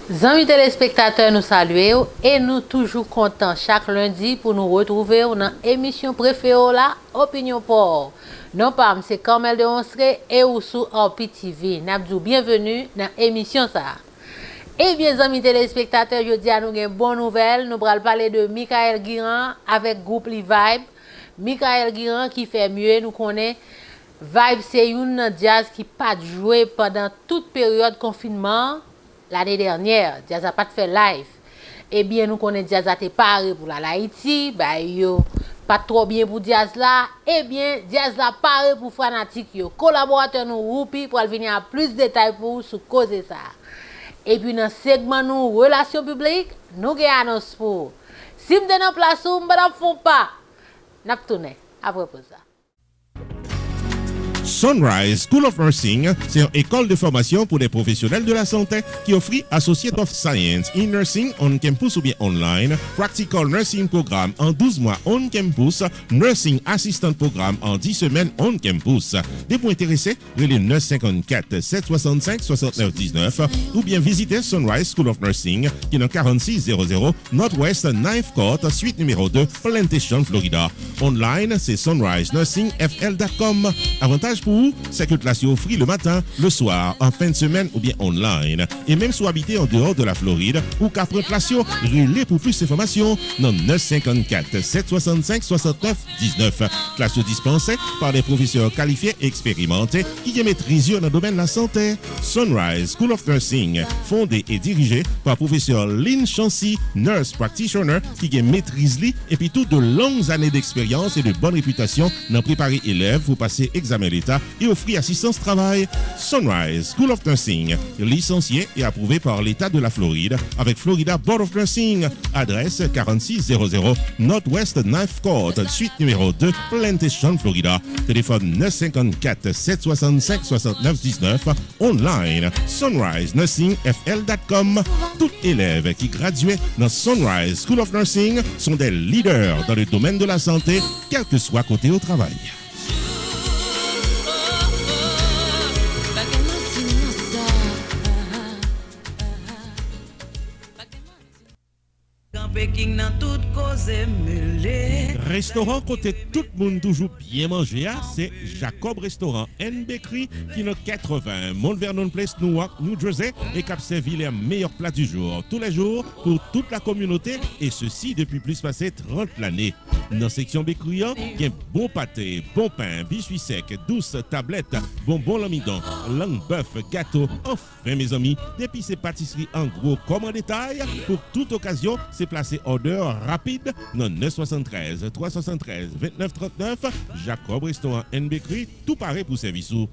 Amis téléspectateurs, nous saluons et nous toujours contents chaque lundi pour nous retrouver dans l'émission préférée la Opinion Port. Non pas, c'est Carmel de Onsré et ou sous RPTV. Nous bienvenue dans l'émission ça. Eh bien, amis téléspectateurs, je dis à nous une bonne nouvelle. Nous allons parler de Michael Guiran avec groupe Li Vibe. Michael Guiran qui fait mieux, nous connaissons. Vibe, c'est une jazz qui pas joué pendant toute période confinement. L'année dernière, Jazz a pas fait live. Eh bien, nous connaissons Jazz a été paré pour la Haïti, bah yo pas trop bien pour Jazz là. Eh bien, Jazz la paré pour fanatique yo. Collaborateur nous Roupi pour venir à plus de détails pour sur cause ça. Et puis dans segment nous relations publiques, nous avons annonce pour. Si vous êtes en place ou madame font pas, n'a tourner après pour ça. Sunrise School of Nursing, c'est une école de formation pour les professionnels de la santé qui offre Associate of Science in Nursing on campus ou bien online, Practical Nursing Programme en 12 mois on campus, Nursing Assistant Programme en 10 semaines on campus. Des points intéressés, relais 954 765 69 19 ou bien visitez Sunrise School of Nursing qui est dans 4600 Northwest 9th Court, suite numéro 2, Plantation, Florida. Online, c'est sunrisenursingfl.com. Avantage pour vous, c'est que classe offre le matin, le soir, en fin de semaine ou bien online. Et même si vous habitez en dehors de la Floride ou qu'après classe, relais pour plus d'informations dans 954 765 69 19. Classe dispensée par des professeurs qualifiés et expérimentés qui maîtrisent dans le domaine de la santé. Sunrise School of Nursing, fondé et dirigé par professeur Lynn Chancy, nurse practitioner qui maîtrise et puis toutes de longues années d'expérience et de bonne réputation dans préparer élèves pour passer examen d'État et offrir assistance travail. Sunrise School of Nursing, licencié et approuvé par l'État de la Floride avec Florida Board of Nursing. Adresse 4600 Northwest 9th Court, suite numéro 2, Plantation, Florida. Téléphone 954 765 69 19. Online, sunrisenursingfl.com. Tout élève qui graduait dans Sunrise School of Nursing sont des leaders dans le domaine de la santé, quel que soit côté au travail. Restaurant côté tout le monde toujours bien manger, c'est Jacob Restaurant and Bakery qui est 80 Mount Vernon Place, Newark, New Jersey et qui servi les meilleurs plats du jour tous les jours pour toute la communauté et ceci depuis plus passé 30 l'année. Dans la section bakery, il y a bon pâté, bon pain, biscuits secs, douces tablettes, bonbons l'amidon, langue bœuf, gâteau. Enfin mes amis, depuis ces pâtisseries en gros comme en détail, pour toute occasion, c'est placé order rapide dans 973 373 29 39 Jacob Restaurant and Bakery, tout pareil pour service. Dans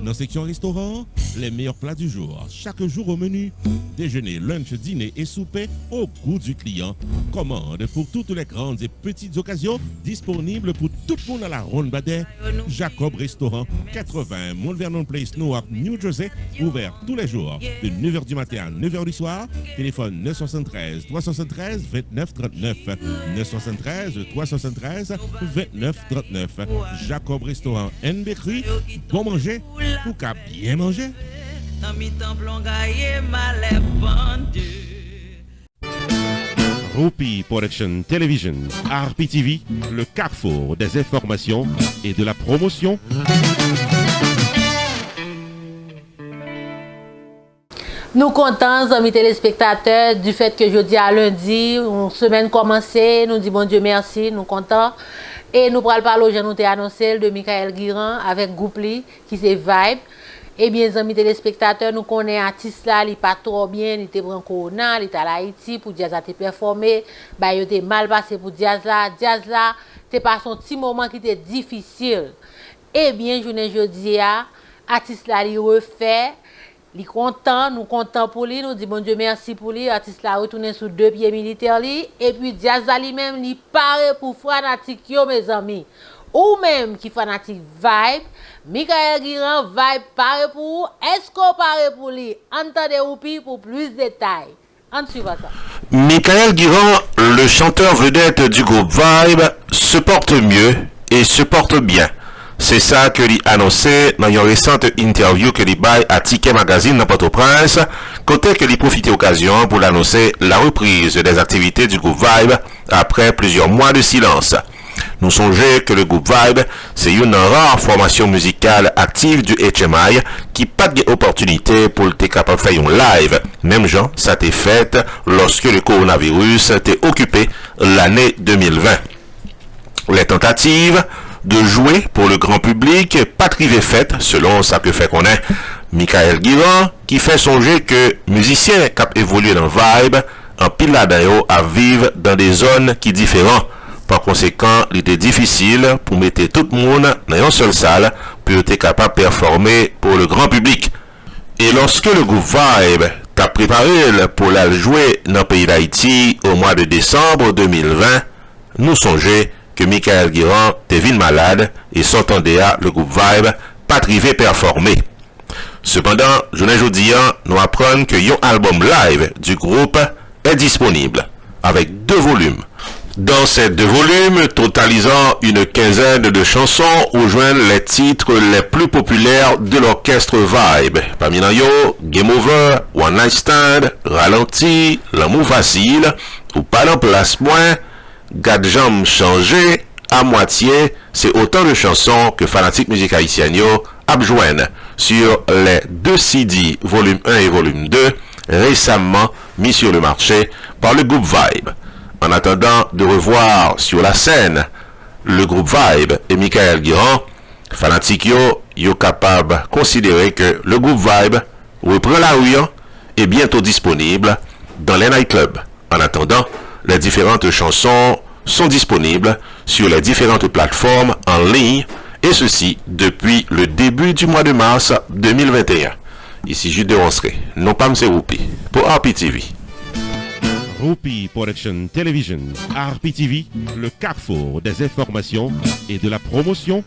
la section restaurant, les meilleurs plats du jour, chaque jour au menu. Déjeuner, lunch, dîner et souper au goût du client. Commande pour toutes les grandes et petites occasions, disponibles pour tout le monde à la ronde badet. Jacob Restaurant, 80 Mount Vernon Place, Newark, New Jersey, ouvert tous les jours de 9h du matin à 9h du soir. Téléphone 973 373 29 39 973 373 29 39. Jacob Restaurant and Bakery, bon manger ou qu'à bien manger. Roupi Production Television, RPTV, le carrefour des informations et de la promotion. Nous comptons, amis téléspectateurs, du fait que jeudi à lundi, une semaine commencée, nous disons bon Dieu merci, nous comptons. Et nous parlons parler aux gens, nous t'ai annoncé de Michael Guiran avec Goupli, qui c'est Vibe. Eh bien, amis téléspectateurs, nous connaissons l'artiste là, il n'est pas trop bien, il était en corona, il était à Haïti pour Jazz a été performé, bah, il était mal passé pour Jazz là, c'est pas son petit moment qui était difficile. Eh bien, jeudi à artiste là, il refait. Il est content, nous content pour lui, nous disons bon Dieu merci pour lui, l'artiste là retourné sur 2 pieds militaires li, et puis Jazz lui-même il paraît pour fanatique yo mes amis. Ou même qui fanatique Vibe, Michael Guiran Vibe paraît pour, est-ce qu'on paraît pour lui? Entendez Roupi pour plus de détails. On suit ça. Michael Guiran, le chanteur vedette du groupe Vibe, se porte mieux et se porte bien. C'est ça que lui annoncé dans une récente interview que lui bail à Ticket Magazine dans Port-au-Prince, côté que lui profite occasion pour l'annoncer la reprise des activités du groupe Vibe après plusieurs mois de silence. Nous songeons que le groupe Vibe, c'est une rare formation musicale active du HMI qui pas d'opportunité pour être capable de faire un live. Même genre, ça t'est fait lorsque le coronavirus t'est occupé l'année 2020. Les tentatives de jouer pour le grand public, pas trivé fait, selon ça que fait qu'on est Michael Guiran, qui fait songer que musiciens qui évoluent dans Vibe, en pile là-dedans à vivre dans des zones qui différentes. Par conséquent, il était difficile pour mettre tout le monde dans une seule salle pour être capable de performer pour le grand public. Et lorsque le groupe Vibe t'a préparé pour la jouer dans le pays d'Haïti au mois de décembre 2020, nous songeons que Michael Guiran était vite malade et s'entendait à le groupe Vibe pas trivé performer. Cependant, je ne dis nous apprenons que un album live du groupe est disponible avec 2 volumes. Dans ces 2 volumes, totalisant une quinzaine de chansons, où joignent les titres les plus populaires de l'orchestre Vibe. Parmi eux, Game Over, One Night Stand, Ralenti, L'amour facile, ou Pas en place point, Gade Jam changé, à moitié, c'est autant de chansons que Fanatique Musique Haïtienne abjoignent sur les 2 CD, volume 1 et volume 2, récemment mis sur le marché par le groupe Vibe. En attendant de revoir sur la scène le groupe Vibe et Michael Guiran, Fanatique yo capable de considérer que le groupe Vibe reprend la rue et bientôt disponible dans les nightclubs. En attendant, les différentes chansons sont disponibles sur les différentes plateformes en ligne, et ceci depuis le début du mois de mars 2021. Ici Jude de Ronseré, non pas M. Roupi, pour RPTV. Roupi Production Television, RPTV, le carrefour des informations et de la promotion.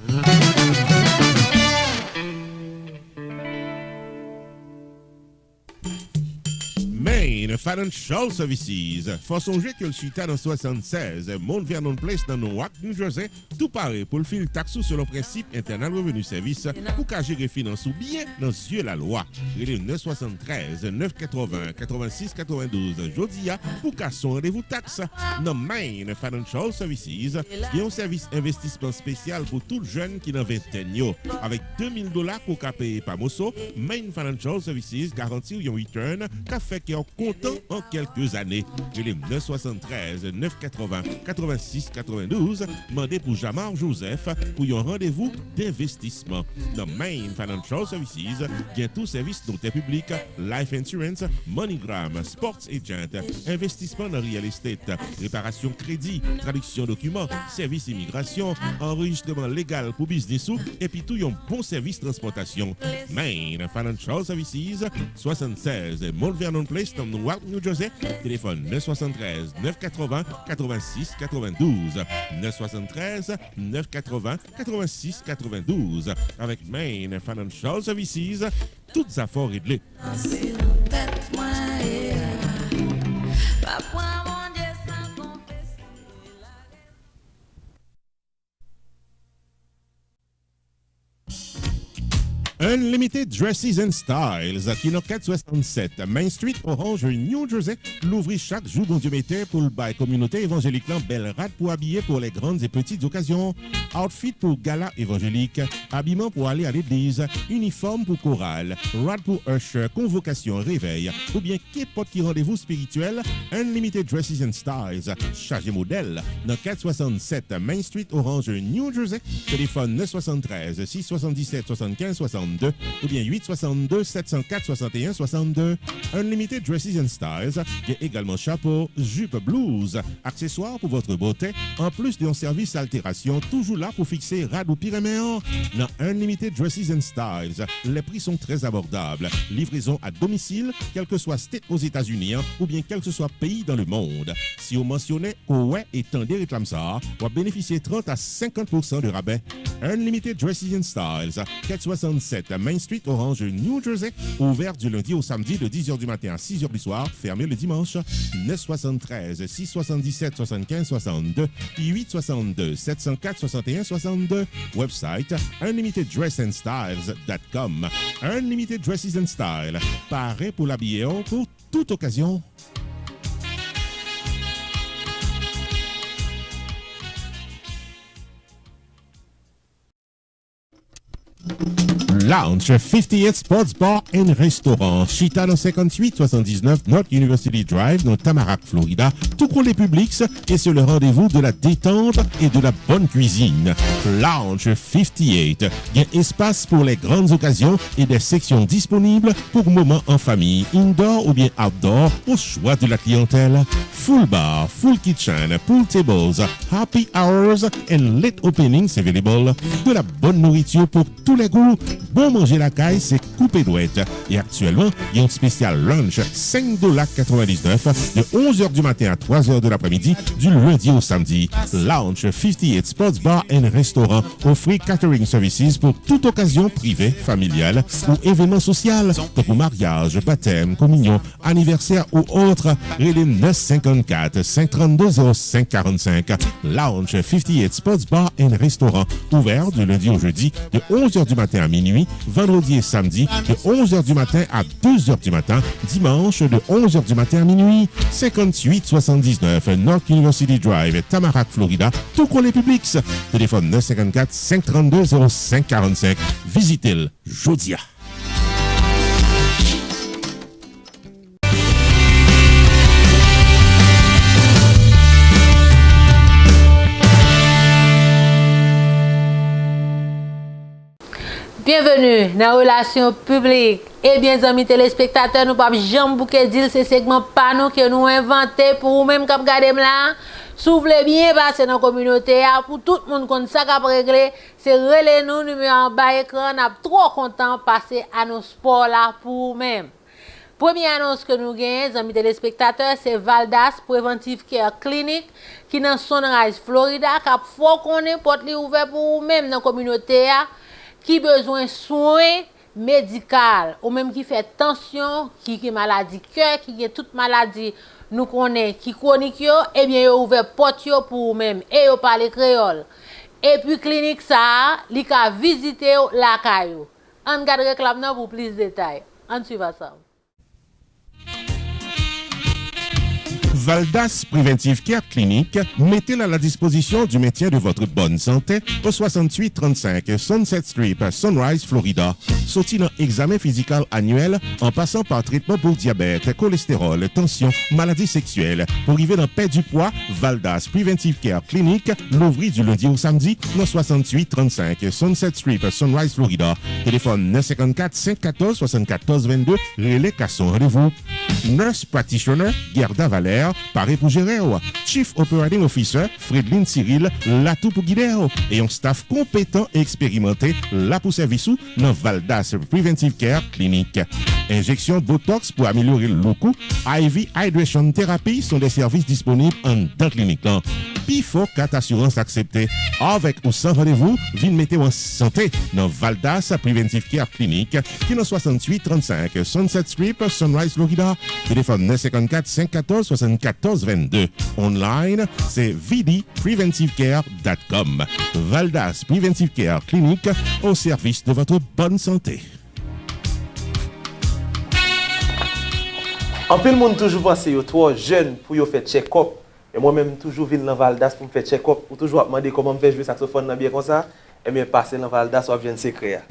Main Financial Services. Faut songer que le suite dans 76, Mount Vernon Place dans Newark, New Jersey, tout paraît pour le fil taxou sur le principe internal revenu service pour qu'à gérer finance ou bien dans yeux la loi. Il est 973 980 86 92 Jodia pour qu'à son rendez-vous taxe. Dans Main Financial Services, il y a un service investissement spécial pour tout jeune qui n'a 20 ans. Avec $2000 pour qu'à payer par Mosso, Main Financial Services garantit un return qu'a fait qu'il est content en quelques années. Il est 973 980 86 92. Demandez pour Jamar Joseph pour un rendez-vous d'investissement. Dans Main Financial Services, il y a tout service d'intérêt public, life insurance, MoneyGram, sports agent, investissement dans real estate, réparation crédit, traduction documents, service immigration, enregistrement légal pour business et puis tout un bon service transportation. Main Financial Services, 76 Mount Vernon Place, dans Newark, New Jersey. Téléphone 973 980 86 92. 973 980 86 92. Avec Main Financial Services, toutes affaires réglées. Unlimited Dresses and Styles, qui est 467 Main Street, Orange, New Jersey, l'ouvrit chaque jour dans Dieu mettait pour le bail communauté évangélique Belle Rade pour habiller pour les grandes et petites occasions, outfit pour gala évangélique, habillement pour aller à l'église, uniforme pour chorale, rad pour usher, convocation, réveil, ou bien qu'importe qui rendez-vous spirituel, Unlimited Dresses and Styles, chargé modèle, dans 467 Main Street, Orange, New Jersey, téléphone 973 677 75 62 ou bien 862 704 61 62. Unlimited Dresses and Styles, il y a également chapeau, jupe, blouse, accessoires pour votre beauté, en plus d'un service altération toujours là pour fixer rad ou pyréméen. Dans Unlimited Dresses and Styles, les prix sont très abordables. Livraison à domicile, quel que soit state aux États-Unis ou bien quel que soit pays dans le monde. Si vous mentionnez ouais et tendez réclame ça, vous bénéficiez 30 à 50% de rabais. Unlimited Dresses and Styles, 467 Main Street, Orange, New Jersey. Ouvert du lundi au samedi de 10h du matin à 6h du soir. Fermé le dimanche. 973 677 75 62 862 704 61 62. Website unlimiteddressandstyles.com. Unlimited Dresses and Style. Paré pour l'habiller pour toute occasion. Lounge 58 Sports Bar and Restaurant. Chita dans 5879 North University Drive, dans Tamarack, Florida. Tout pour les publics et c'est le rendez-vous de la détente et de la bonne cuisine. Lounge 58. Il y a espace pour les grandes occasions et des sections disponibles pour moments en famille, indoor ou bien outdoor, au choix de la clientèle. Full bar, full kitchen, pool tables, happy hours and late openings available. De la bonne nourriture pour tous les goûts. Bon manger la caille, c'est coupé douette. Et actuellement, il y a un spécial lunch, $5.99 de 11h du matin à 3h de l'après-midi, du lundi au samedi. Lounge 58 Sports Bar and Restaurant offre catering services pour toute occasion privée, familiale ou événement social, pour mariage, baptême, communion, anniversaire ou autre. Relais 954 532 0545. Lounge 58 Sports Bar and Restaurant, ouvert du lundi au jeudi de 11h du matin à minuit, vendredi et samedi de 11h du matin à 2h du matin, dimanche de 11h du matin à minuit. 5879 North University Drive, Tamarack, Florida, tout pour les publics. Téléphone 954 532 0545. Visitez-le Jodia. Bienvenue dans Relations Publiques. Eh bien, amis téléspectateurs, nous pas jamais bouquet dire ce segment pas nous que nous inventé pour vous-même qui regardez là. Si vous voulez bien passer dans la communauté, pour tout le monde qui ça régler, c'est relais nous numéro en bas écran. On a trop content de passer à nos sports là pour vous-même. Première annonce que nous gagnons, amis téléspectateurs, c'est Valdas Preventive Care Clinic qui est dans Sunrise, Florida, qui a fort qu'on est porte ouvert pour vous-même dans la communauté. Qui besoin de soins médicaux, ou même qui fait tension, qui maladie cœur, qui a toute maladie, nous connaissons, qui chronique, eh bien, vous ouvert porte pour vous-même, et vous parlez créole. Et puis, clinique ça, vous pouvez visiter la caillou. On garde réclame pour plus de détails. On suit ça. Valdas Preventive Care Clinic, mettez-la à la disposition du maintien de votre bonne santé au 6835 Sunset Strip, Sunrise, Florida. Sorti dans examen physique annuel en passant par traitement pour diabète, cholestérol, tension, maladies sexuelles. Pour arriver dans paix du poids, Valdas Preventive Care Clinic, l'ouvrit du lundi au samedi dans 6835 Sunset Strip, Sunrise, Florida. Téléphone 954 514 74 22, relais Casson, rendez-vous. Nurse Practitioner, Gerda Valère, paré pour gérer. Chief Operating Officer, Fredline Cyril, là tout pour guider. Et un staff compétent et expérimenté, là pour service dans Valdas Preventive Care Clinic. Injection Botox pour améliorer le look. IV Hydration Therapy sont des services disponibles en dans clinique. Pifo 4 assurances acceptées. Avec ou sans rendez-vous, venez mettre en santé dans Valdas Preventive Care Clinic, qui est dans 6835 Sunset Strip, Sunrise, Florida. Téléphone 954 514 74 22. Online, c'est vdpreventivecare.com. Valdas Preventive Care Clinic, au service de votre bonne santé. En plus, le monde toujours pense que trop jeune pour faire check-up. Et moi-même, toujours venir dans Valdas pour me faire check-up. Ou toujours demander comment me faire jouer saxophone bien comme ça. Et bien, passer dans Valdas, ou bien secret.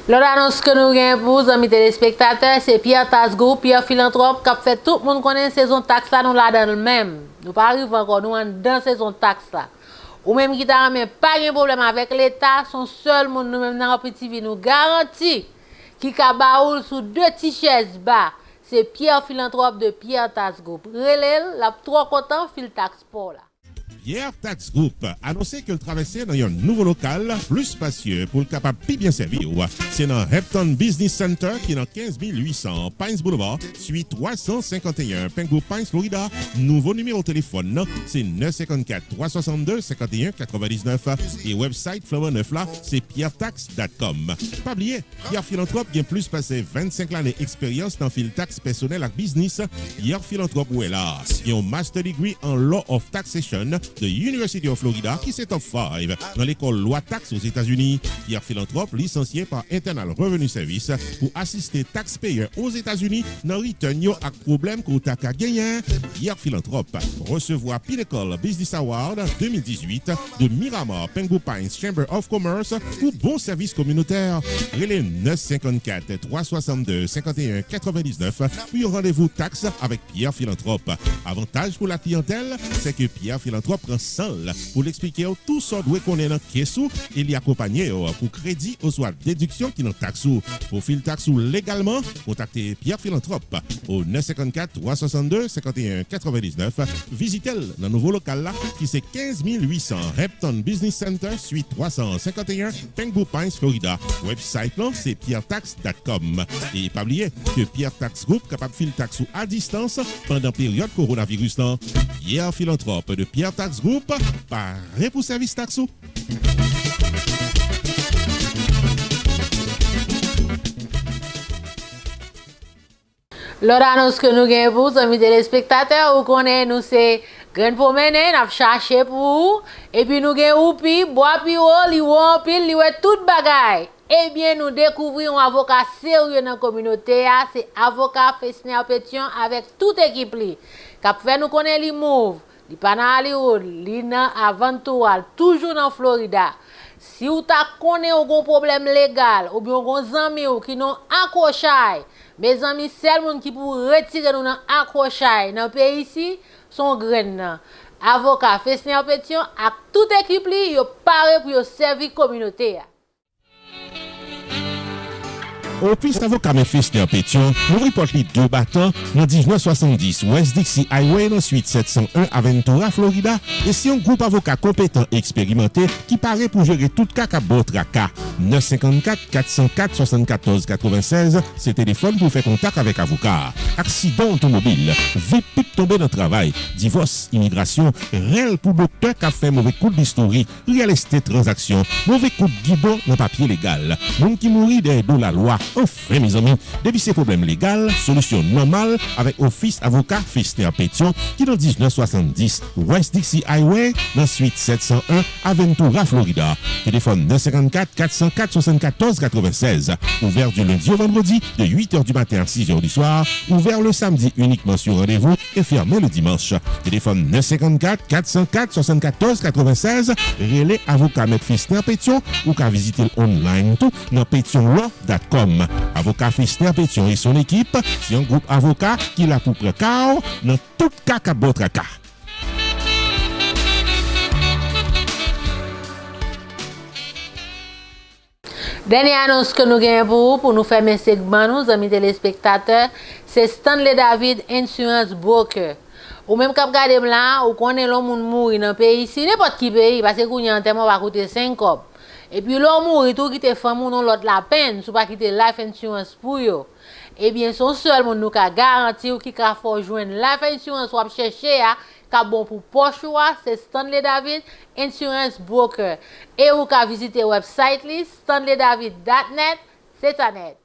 L'autre annonce que nous avons pour vous, amis téléspectateurs, c'est Pierre Tasgo, Pierre Philanthrope, qui a fait tout le monde connaît saison taxe là, nous là dans le même. Nous pas arrivons encore, nous en dans saison taxe là. Ou même qui t'a même pas de problème avec l'État, son seul monde nous même dans la petite vie nous garantit qui ka baoul sous deux petites chaises bas. C'est Pierre Philanthrope de Pierre Tasgo. Relève, la trop content fil taxe pour là. Pierre Tax Group annoncé que le traversait dans un nouveau local plus spacieux pour le capable de bien servir. C'est dans Hampton Business Center qui est dans 15800 Pines Boulevard, suite 351 Pengu Pines, Florida. Nouveau numéro de téléphone, c'est 954 362 51 99 et website Flower 9 là, c'est pierretax.com. Pas oublier, Pierre Philanthrope qui a plus passé 25 ans d'expérience dans le tax personnel et business. Pierre Philanthrope où est là. Il a un master degree en Law of Taxation de University of Florida qui c'est top 5 dans l'école loi taxe aux États-Unis. Pierre Philanthrope licencié par Internal Revenue Service pour assister taxpayers aux États-Unis dans return yo ak problème qu'on t'a gagné. Pierre Philanthrope recevoir Pinnacle Business Award 2018 de Miramar Pengu Pines Chamber of Commerce pour bon service communautaire. Relais 954 362 51 99 puis rendez-vous taxe avec Pierre Philanthrope. Avantage pour la clientèle, c'est que Pierre Philanthrope prend seul pour l'expliquer tout ce doit qu'on est dans caissou et l'y accompagner pour crédit ou soit déduction qui n'ont taxou. Pour fil taxou légalement, contactez Pierre Philanthrope au 954 362 51 99. Visitez-le dans le nouveau local là qui c'est 15800 Hampton Business Center, suite 351 Pengu Pines, Florida. Website là, c'est pierretax.com. Et pas oublier que Pierre Tax Group capable de fil taxou à distance pendant période coronavirus là. Pierre Philanthrope de Pierre Tax Group, paré pour service taxou. L'autre annonce que nous avons pour vous, amis téléspectateurs, vous connaissez, nous c'est Grand Pomene, nous avons cherché pour vous. Et puis nous avons oupi, bois pi ou, li ou pile, li ou tout bagay. Eh bien, nous découvrons un avocat sérieux dans la communauté, c'est avocat Fessner Pétion avec toute équipe li. Cap fait nous connaître li move, li pas dans Hollywood, li dans Aventura, toujours dans Florida. Si vous connaissez un problème légal ou bien un ami qui n'ont accrochage, mes amis, c'est le monde qui pour retirer nous dans accrochage dans le pays ici, sont graines. Avocat Fessner Pétion avec toute équipe li, yo paré pour servir communauté. Office avocat Fessner Pétion, nous reporte les deux battants dans 1970 West Dixie Highway dans suite 701 Aventura, Florida. Et c'est un groupe avocat compétent et expérimenté qui paraît pour gérer tout cas à Botraka. 954 404 74 96, c'est téléphone pour faire contact avec avocat. Accident automobile, vite tombé dans le travail, divorce, immigration, réel pour docteur qui a fait mauvais coup d'historique, real estate transaction, mauvais coup de guidon dans papier légal. Monde qui mourit des de la loi. Enfin, mes amis, depuis ces problèmes légaux, solution normale avec Office avocat Fessner Pétion qui dans 1970 West Dixie Highway dans suite 701 Aventura, Florida. Téléphone 954 404 74 96. Ouvert du lundi au vendredi de 8h du matin à 6h du soir. Ouvert le samedi uniquement sur rendez-vous et fermé le dimanche. Téléphone 954 404 74 96. Relais avocat M. Fessner Pétion ou qu'à visiter online tout dans pétionlaw.com. Avocat Fessner Pétion et son équipe, c'est un groupe avocat qui l'a pour précaire dans tout cas à votre cas. Dernière annonce que nous avons pour nous faire un segment, nous, amis téléspectateurs, c'est Stanley David Insurance Broker. Ou même quand vous regardez là, ou connaissez l'homme mourir dans le pays ici, n'importe qui pays, parce que vous avez un terme va coûter 5 cop. Et puis l'homme mourir, tout qui te femme ou non l'autre la peine, si pas quitter life insurance pour yo. Eh bien, son seul monde nous ka garanti ou qui ka faut joindre life insurance ou chercher à ka bon pour poche c'est Stanley David Insurance Broker. Et ou ka visiter website li stanleydavid.net, c'est ça net.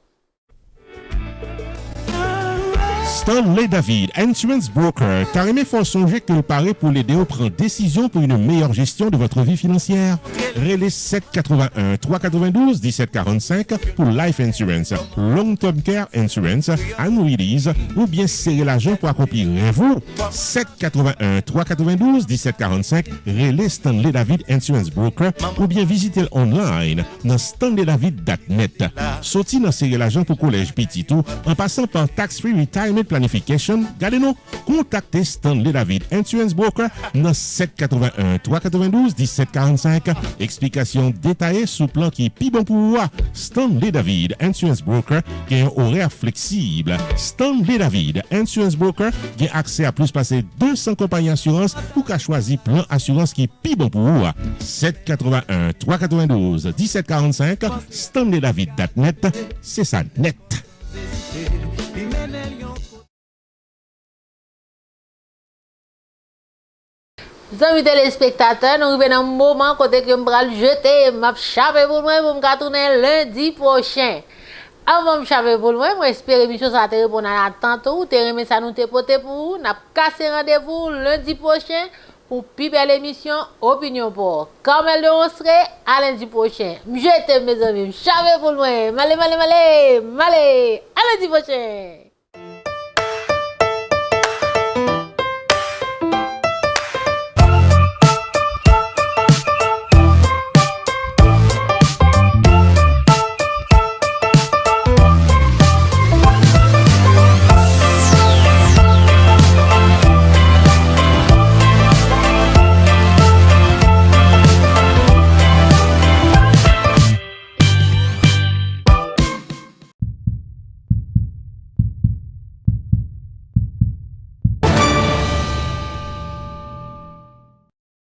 Stanley David Insurance Broker, carrément faut songer que le paraît pour l'aider à prendre décision pour une meilleure gestion de votre vie financière. Relais 781 392 1745 pour Life Insurance, Long Term Care Insurance, Annuities ou bien serrer l'argent pour accomplir vous. 781 392 1745 Relais Stanley David Insurance Broker ou bien visitez online dans stanleydavid.net. Sorti dans serrer l'argent pour collège petit tout en passant par Tax Free Retirement Planification, gardez-nous, contactez Stanley David Insurance Broker dans 781 392 1745 Explication détaillée sous plan qui est plus bon pour moi. Stanley David, Insurance Broker, qui a un horaire flexible. Stanley David, Insurance Broker, qui a accès à plus passer 200 compagnies d'assurance pour qu'à choisir plan assurance qui est plus bon pour vous. 781 392 1745 StanleyDavid.net, c'est ça net. Amis téléspectateurs, nous arrivons dans un moment côté que je vais jeter ma chave pour moi pour me tourner lundi prochain. Avant de chaver pour moi, j'espère que l'émission ça te répondre à l'attente ou te remet ça nous te poter pour vous. N'a cassé rendez-vous lundi prochain pour plus belle émission Opinion pour. Comme elle le serait à lundi prochain. Jetez mes amis, chaver pour moi. Malé, à lundi prochain.